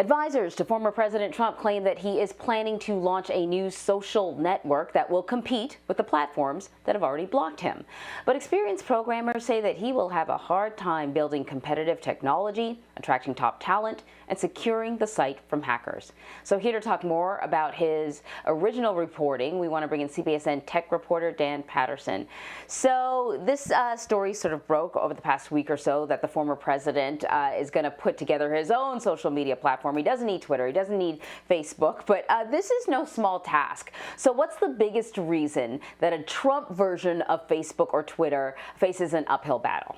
Advisors to former President Trump claim that he is planning to launch a new social network that will compete with the platforms that have already blocked him. But experienced programmers say that he will have a hard time building competitive technology, attracting top talent, and securing the site from hackers. So here to talk more about his original reporting, we want to bring in CBSN tech reporter Dan Patterson. So this story sort of broke over the past week or so that the former president is going to put together his own social media platform. He doesn't need Twitter, he doesn't need Facebook, but this is no small task. So what's the biggest reason that a Trump version of Facebook or Twitter faces an uphill battle?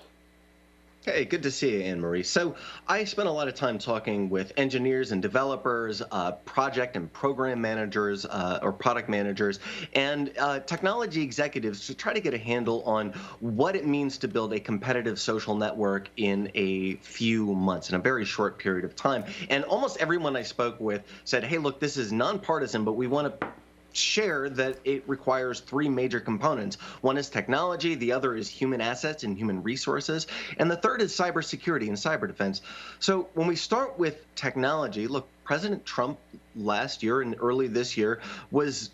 Hey, good to see you, Anne-Marie. So I spent a lot of time talking with engineers and developers, project and program managers or product managers, and technology executives to try to get a handle on what it means to build a competitive social network in a few months, in a very short period of time. And almost everyone I spoke with said, hey, look, this is nonpartisan, but we want to share that it requires three major components. One is technology, the other is human assets and human resources, and the third is cybersecurity and cyber defense. So when we start with technology, look, President Trump last year and early this year was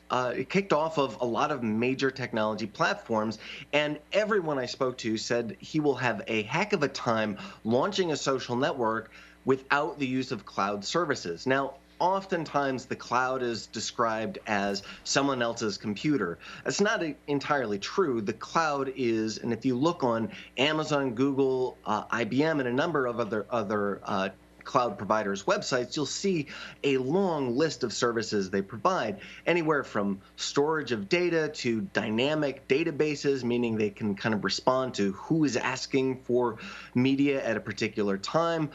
kicked off of a lot of major technology platforms, and everyone I spoke to said he will have a heck of a time launching a social network without the use of cloud services. Now, oftentimes the cloud is described as someone else's computer. That's not entirely true. The cloud is, and if you look on Amazon, Google, IBM, and a number of other cloud providers' websites, you'll see a long list of services they provide, anywhere from storage of data to dynamic databases, meaning they can kind of respond to who is asking for media at a particular time.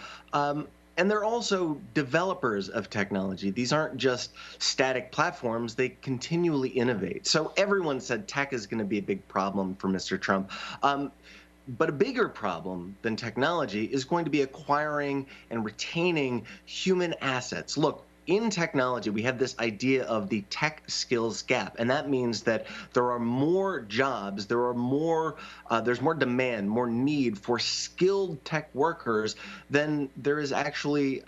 And they're also developers of technology. These aren't just static platforms. They continually innovate. So everyone said tech is going to be a big problem for Mr. Trump. But a bigger problem than technology is going to be acquiring and retaining human assets. Look, in technology, we have this idea of the tech skills gap, and that means that there are more jobs, there's more demand, more need for skilled tech workers than there is actually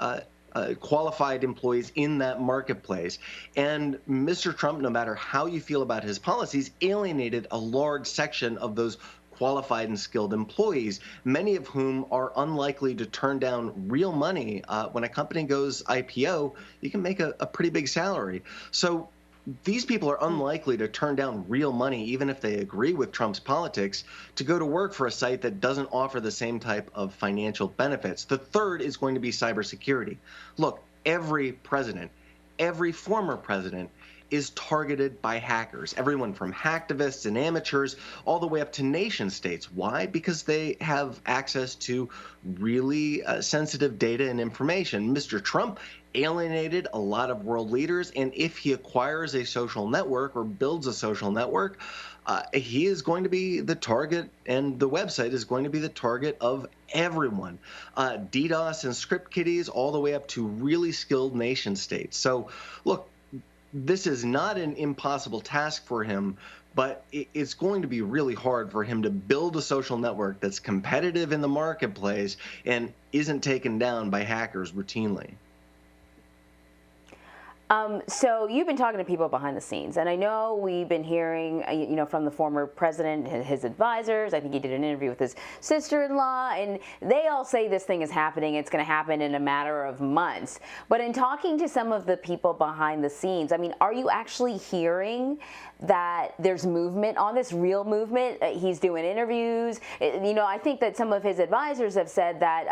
qualified employees in that marketplace. And Mr. Trump, no matter how you feel about his policies, alienated a large section of those qualified and skilled employees, many of whom are unlikely to turn down real money. When a company goes IPO, you can make a pretty big salary. So these people are unlikely to turn down real money, even if they agree with Trump's politics, to go to work for a site that doesn't offer the same type of financial benefits. The third is going to be cybersecurity. Look, every president, every former president is targeted by hackers, everyone from hacktivists and amateurs all the way up to nation states. Why? Because they have access to really sensitive data and information. Mr. Trump alienated a lot of world leaders, and if he acquires a social network or builds a social network, he is going to be the target, and the website is going to be the target of everyone. DDoS and script kiddies all the way up to really skilled nation states. So look, this is not an impossible task for him, but it's going to be really hard for him to build a social network that's competitive in the marketplace and isn't taken down by hackers routinely. So you've been talking to people behind the scenes, and I know we've been hearing, from the former president, his advisors. I think he did an interview with his sister-in-law, and they all say this thing is happening. It's going to happen in a matter of months. But in talking to some of the people behind the scenes, I mean, are you actually hearing that there's movement on this, real movement? He's doing interviews. I think that some of his advisors have said that,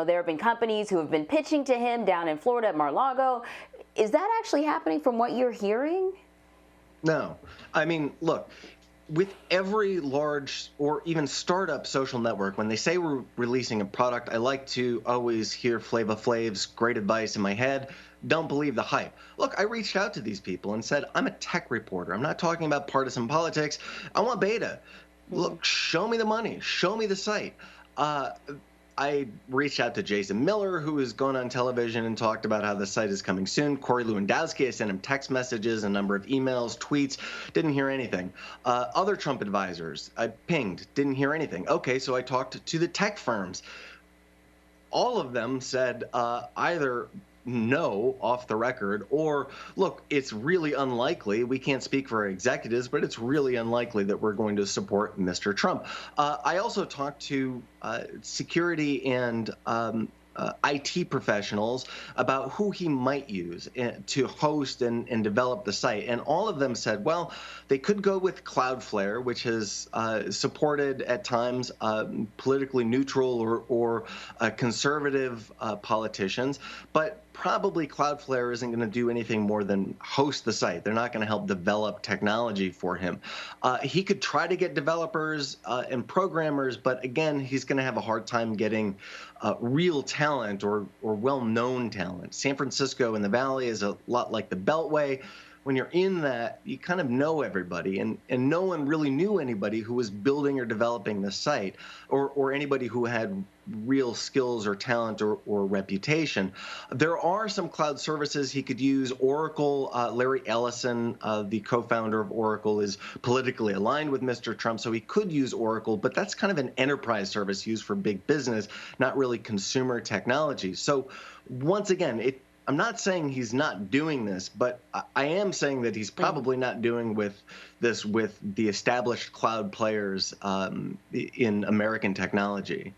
there have been companies who have been pitching to him down in Florida at Mar-a-Lago. Is that actually happening from what you're hearing? No. I mean, look, with every large or even startup social network, when they say we're releasing a product, I like to always hear Flava Flav's great advice in my head. Don't believe the hype. Look, I reached out to these people and said, I'm a tech reporter. I'm not talking about partisan politics. I want beta. Look, show me the money. Show me the site. I reached out to Jason Miller, who has gone on television and talked about how the site is coming soon. Corey Lewandowski, I sent him text messages, a number of emails, tweets, didn't hear anything. Other Trump advisors, I pinged, didn't hear anything. Okay, so I talked to the tech firms. All of them said either no off the record, or look, it's really unlikely. We can't speak for executives, but it's really unlikely that we're going to support Mr. Trump. I also talked to security and IT professionals about who he might use to host and develop the site. And all of them said, well, they could go with Cloudflare, which has supported at times politically neutral or conservative politicians, but probably Cloudflare isn't going to do anything more than host the site. They're not going to help develop technology for him. He could try to get developers and programmers, but again, he's going to have a hard time getting real talent or well-known talent. San Francisco and the Valley is a lot like the Beltway. When you're in that, you kind of know everybody, and no one really knew anybody who was building or developing the site, or anybody who had real skills or talent or reputation. There are some cloud services he could use. Oracle, Larry Ellison, the co-founder of Oracle, is politically aligned with Mr. Trump, so he could use Oracle, but that's kind of an enterprise service used for big business, not really consumer technology. So once again, I'm not saying he's not doing this, but I am saying that he's probably not doing this with the established cloud players in American technology.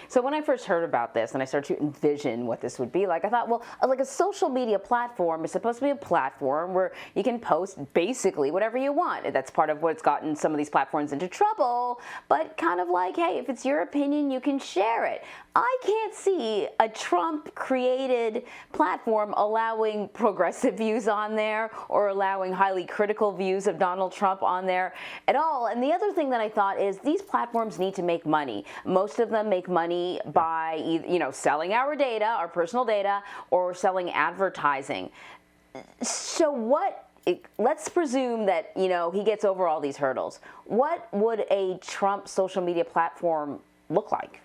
So when I first heard about this and I started to envision what this would be like, I thought, well, like a social media platform is supposed to be a platform where you can post basically whatever you want. That's part of what's gotten some of these platforms into trouble, but kind of like, hey, if it's your opinion, you can share it. I can't see a Trump-created platform allowing progressive views on there or allowing highly critical views of Donald Trump on there at all. And the other thing that I thought is these platforms need to make money. Most of them make money by, selling our data, our personal data, or selling advertising. So let's presume that, he gets over all these hurdles. What would a Trump social media platform look like?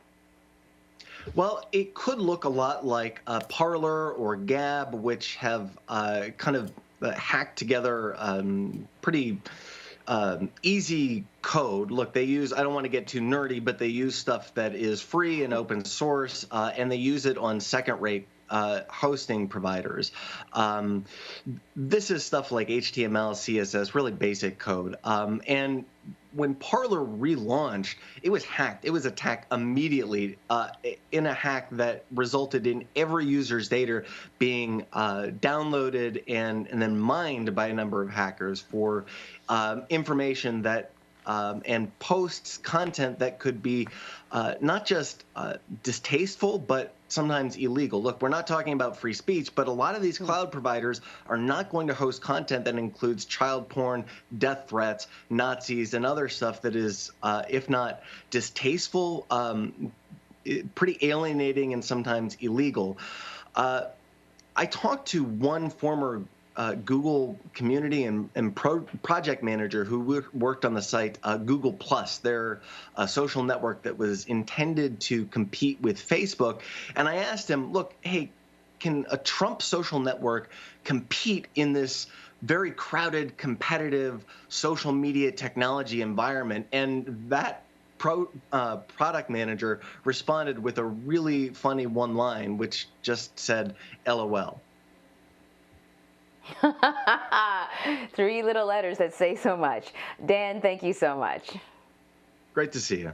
Well, it could look a lot like Parler or Gab, which have kind of hacked together pretty easy code. Look, they use, I don't want to get too nerdy, but they use stuff that is free and open source, and they use it on second-rate hosting providers. This is stuff like HTML, CSS, really basic code. And when Parler relaunched, it was hacked. It was attacked immediately in a hack that resulted in every user's data being downloaded and then mined by a number of hackers for information that and posts content that could be not just distasteful, but sometimes illegal. Look, we're not talking about free speech, but a lot of these cloud providers are not going to host content that includes child porn, death threats, Nazis, and other stuff that is, if not distasteful, pretty alienating and sometimes illegal. I talked to one former Google community and project manager who worked on the site Google Plus, their social network that was intended to compete with Facebook. And I asked him, look, hey, can a Trump social network compete in this very crowded, competitive social media technology environment? And that product manager responded with a really funny one line, which just said, LOL. 3 little letters that say so much. Dan, thank you so much. Great to see you.